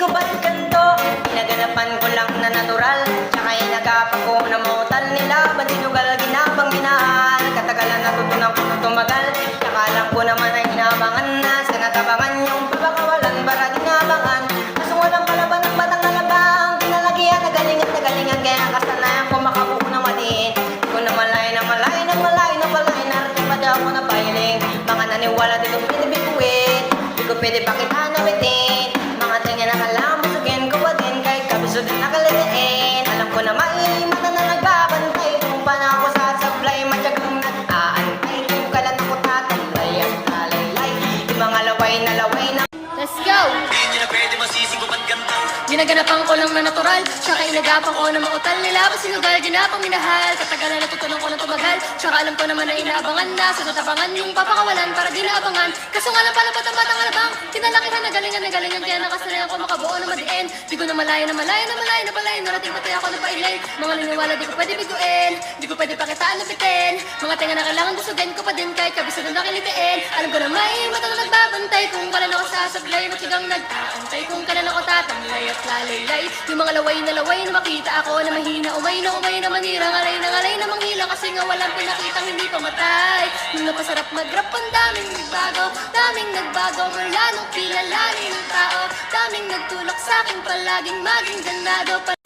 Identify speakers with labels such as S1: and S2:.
S1: ko ba't ganito? Pinaganapan ko lang na natural, tsaka inagapag ko na mutal nila. Bandinugal, ginabang minahal, katagalan natutunan ko na tumagal. Tsaka alam ko naman ay inabangan na, sa natabangan yung pagkakawalan para ginabangan. Kaso walang palaban ng batang nalabang, pinalagyan na galingan, kaya kasanayan ko makabuo na maliin. Di ko na malay na balay, narating pa daw ako na piling. Mga naniwala dito pinibiguin, di ko pwede bakit hanawitin. Mga tingin na kalambusukin ko pa din, kahit kabisod na nakaliriin. Alam ko na may mata na nagbabantay, kung paano ako sasablay, matyagang nag-aantay. Kung kalan ako tatalay at talaylay, yung mga laway na
S2: Let's go!
S3: Hindi na pwede masising ko ba't ganito?
S2: Ginaganapan ko lang na natural, tsaka inagapan ko na mautal nila. Sinugal, ginapang minahal, katagalan natutunan ko na tumagal. Tsaka alam ko naman na inaabangan na, sa tatapangan yung papakawalan para di naabangan. Kaso nga lang pala ba't ang batang alabang, tinalakihan na galingan, kaya nakasanayan ko makabuo na madiin. Di ko na malaya, narating patay ako na pailay. Mga niniwala di ko pwede biguin, di ko pwede pakitaan na pitin. Mga tenga na kailangan busugin ko pa din, kahit kabisod na nakilitiin. Alam ko na may mata na nagbabantay, kung kalan ako sasablay, matigang nag-aantay. Kung kalan ako tatamlay at lalaylay. Yung mga laway na makita ako na mahina, umay na manira, ngalay na manghila. Kasi nga walang pinakitang hindi pamatay. Nung napasarap mag-rap, ang daming nagbago mula nung kilalanin ng tao. Daming nagtulak sa'kin palaging maging ganado.